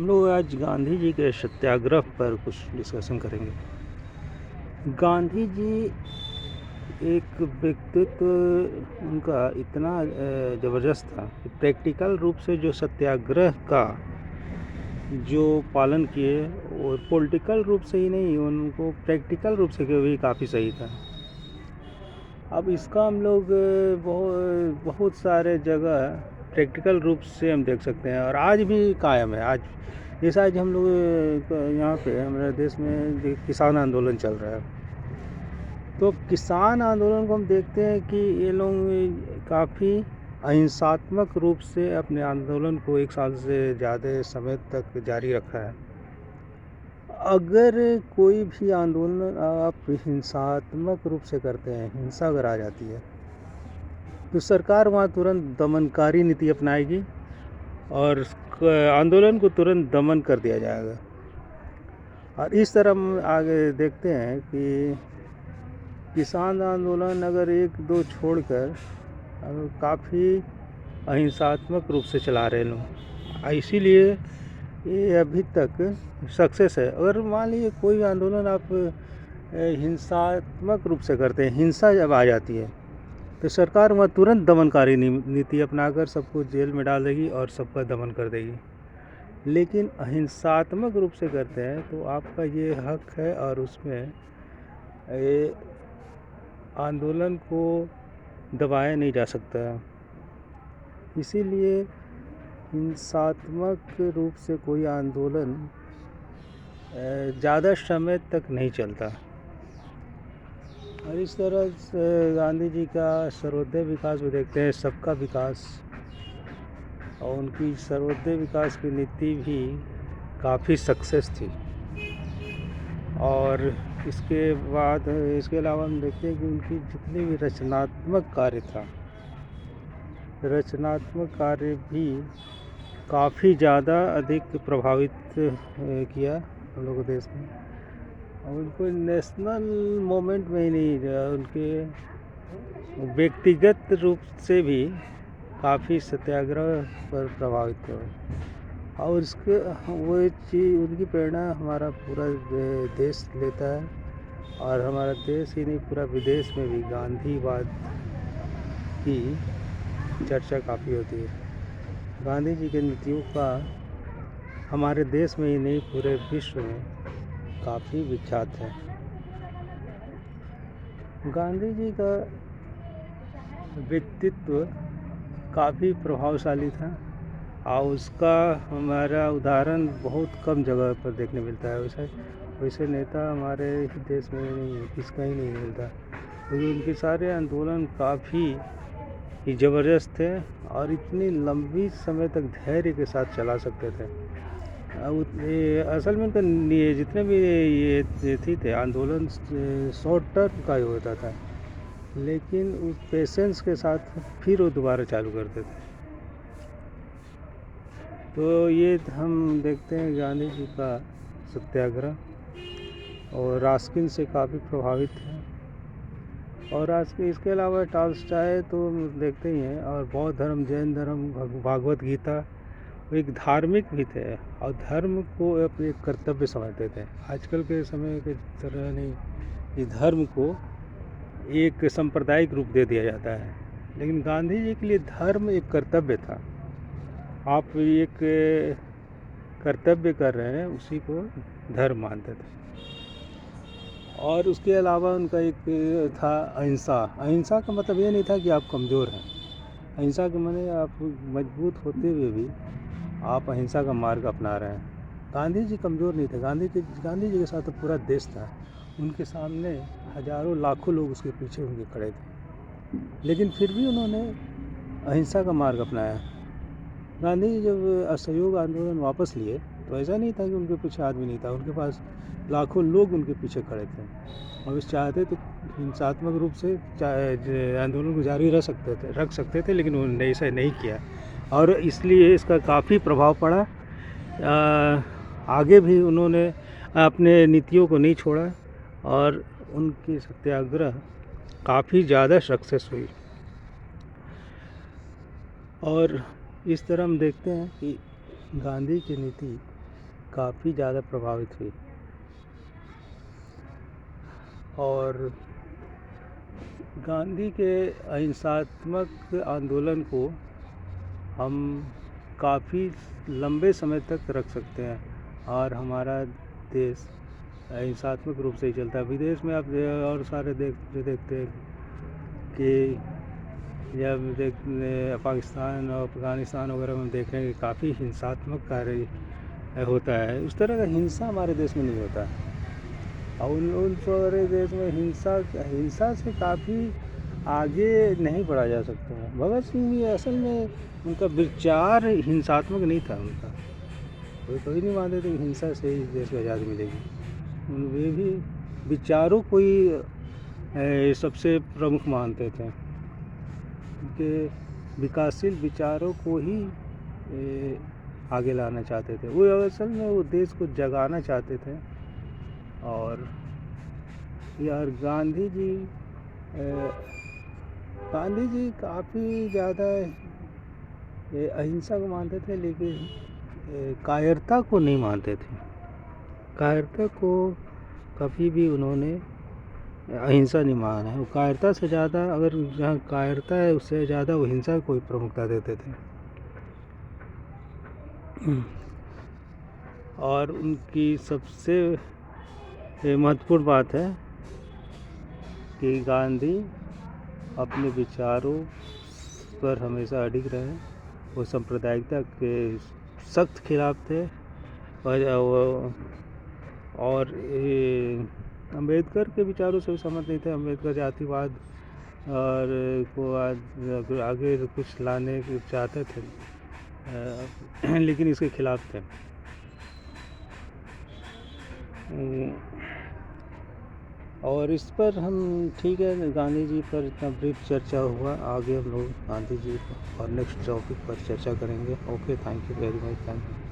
हम लोग आज गांधी जी के सत्याग्रह पर कुछ डिस्कशन करेंगे। गांधी जी एक व्यक्तित्व उनका इतना ज़बरदस्त था कि प्रैक्टिकल रूप से जो सत्याग्रह का जो पालन किए और पॉलिटिकल रूप से ही नहीं, उनको प्रैक्टिकल रूप से भी काफ़ी सही था। अब इसका हम लोग बहुत सारे जगह प्रैक्टिकल रूप से हम देख सकते हैं और आज भी कायम है। आज जैसा आज हम लोग यहाँ पे हमारे देश में किसान आंदोलन चल रहा है, तो किसान आंदोलन को हम देखते हैं कि ये लोग काफ़ी अहिंसात्मक रूप से अपने आंदोलन को 1 साल से ज़्यादा समय तक जारी रखा है। अगर कोई भी आंदोलन आप हिंसात्मक रूप से करते हैं, हिंसा अगर आ जाती है, तो सरकार वहाँ तुरंत दमनकारी नीति अपनाएगी और आंदोलन को तुरंत दमन कर दिया जाएगा। और इस तरह हम आगे देखते हैं कि किसान आंदोलन अगर 1-2 छोड़कर काफ़ी अहिंसात्मक रूप से चला रहे लोग, इसीलिए ये अभी तक सक्सेस है। अगर मान लीजिए कोई आंदोलन आप हिंसात्मक रूप से करते हैं, हिंसा जब आ जाती है, तो सरकार वहाँ तुरंत दमनकारी नीति अपनाकर सबको जेल में डाल देगी और सबका दमन कर देगी। लेकिन अहिंसात्मक रूप से करते हैं तो आपका ये हक है और उसमें ये आंदोलन को दबाया नहीं जा सकता। इसीलिए हिंसात्मक रूप से कोई आंदोलन ज़्यादा समय तक नहीं चलता। और इस तरह से गांधी जी का सर्वोदय विकास भी देखते हैं, सबका विकास, और उनकी सर्वोदय विकास की नीति भी काफ़ी सक्सेस थी। और इसके अलावा हम देखते हैं कि उनकी जितने भी रचनात्मक कार्य भी काफ़ी ज़्यादा अधिक प्रभावित किया हम लोगों के देश में। और उनको नेशनल मूवमेंट में ही नहीं, उनके व्यक्तिगत रूप से भी काफ़ी सत्याग्रह पर प्रभावित हुआ। और इसके वो चीज़, उनकी प्रेरणा हमारा पूरा देश लेता है। और हमारा देश ही नहीं, पूरा विदेश में भी गांधीवाद की चर्चा काफ़ी होती है। गांधी जी के नीतियों का हमारे देश में ही नहीं, पूरे विश्व में काफ़ी विख्यात है। गांधी जी का व्यक्तित्व काफ़ी प्रभावशाली था और उसका हमारा उदाहरण बहुत कम जगह पर देखने मिलता है। वैसे नेता हमारे देश में नहीं, किसका ही नहीं मिलता, क्योंकि उनके सारे आंदोलन काफ़ी ही ज़बरदस्त थे और इतनी लंबी समय तक धैर्य के साथ चला सकते थे। असल में उनका जितने भी ये थे आंदोलन शॉर्ट टर्म का ही होता था, लेकिन उस पेशेंस के साथ फिर वो दोबारा चालू करते थे। तो ये हम देखते हैं गांधी जी का सत्याग्रह, और रास्किन से काफ़ी प्रभावित है। और इसके अलावा टॉल्स्टॉय तो देखते ही हैं। और बौद्ध धर्म, जैन धर्म, भागवत गीता, वो एक धार्मिक भी थे और धर्म को अपने कर्तव्य समझते थे। आजकल के समय के तरह नहीं कि धर्म को एक सांप्रदायिक रूप दे दिया जाता है, लेकिन गांधी जी के लिए धर्म एक कर्तव्य था। आप एक कर्तव्य कर रहे हैं, उसी को धर्म मानते थे। और उसके अलावा उनका एक था अहिंसा का मतलब ये नहीं था कि आप कमज़ोर हैं। अहिंसा के माने आप मजबूत होते हुए भी आप अहिंसा का मार्ग अपना रहे हैं। गांधी जी कमज़ोर नहीं थे। गांधी जी के साथ तो पूरा देश था। उनके सामने हज़ारों लाखों लोग उसके पीछे उनके खड़े थे, लेकिन फिर भी उन्होंने अहिंसा का मार्ग अपनाया। गांधी जी जब असहयोग आंदोलन वापस लिए तो ऐसा नहीं था कि उनके पीछे आदमी नहीं था, उनके पास लाखों लोग उनके पीछे खड़े थे और इस चाहते तो हिंसात्मक रूप से आंदोलन को जारी रख सकते थे, लेकिन उन्होंने ऐसा नहीं किया और इसलिए इसका काफ़ी प्रभाव पड़ा। आगे भी उन्होंने अपने नीतियों को नहीं छोड़ा और उनकी सत्याग्रह काफ़ी ज़्यादा सक्सेस हुई। और इस तरह हम देखते हैं कि गांधी की नीति काफ़ी ज़्यादा प्रभावित हुई और गांधी के अहिंसात्मक आंदोलन को हम काफ़ी लंबे समय तक रख सकते हैं और हमारा देश अहिंसात्मक रूप से ही चलता है। विदेश में आप और सारे देखते हैं कि जब पाकिस्तान और अफ़गानिस्तान वगैरह में देखें कि काफ़ी हिंसात्मक कार्य होता है, उस तरह का हिंसा हमारे देश में नहीं होता है। और उन सारे देश में हिंसा से काफ़ी आगे नहीं बढ़ा जा सकता है। भगत सिंह भी असल में उनका विचार हिंसात्मक नहीं था उनका, वो कभी नहीं मानते थे कि हिंसा से ही देश को आज़ादी मिलेगी। वे भी विचारों को ही सबसे प्रमुख मानते थे, उनके विकासशील विचारों को ही आगे लाना चाहते थे। वो असल में वो देश को जगाना चाहते थे। और यार गांधी जी काफ़ी ज़्यादा अहिंसा को मानते थे, लेकिन कायरता को नहीं मानते थे। कायरता को कभी भी उन्होंने अहिंसा नहीं माना है। वो कायरता से ज़्यादा, अगर जहाँ कायरता है उससे ज़्यादा वो हिंसा को ही प्रमुखता देते थे। और उनकी सबसे महत्वपूर्ण बात है कि गांधी अपने विचारों पर हमेशा अडिग रहे। वो सांप्रदायिकता के सख्त खिलाफ थे और अम्बेडकर के विचारों से भी सहमत नहीं थे। अम्बेडकर जातिवाद और को आगे कुछ लाने चाहते थे, लेकिन इसके खिलाफ थे। और इस पर हम ठीक है, गांधी जी पर इतना ब्रीफ चर्चा हुआ, आगे हम लोग गांधी जी और नेक्स्ट टॉपिक पर चर्चा करेंगे। Okay, thank you very much, thank you.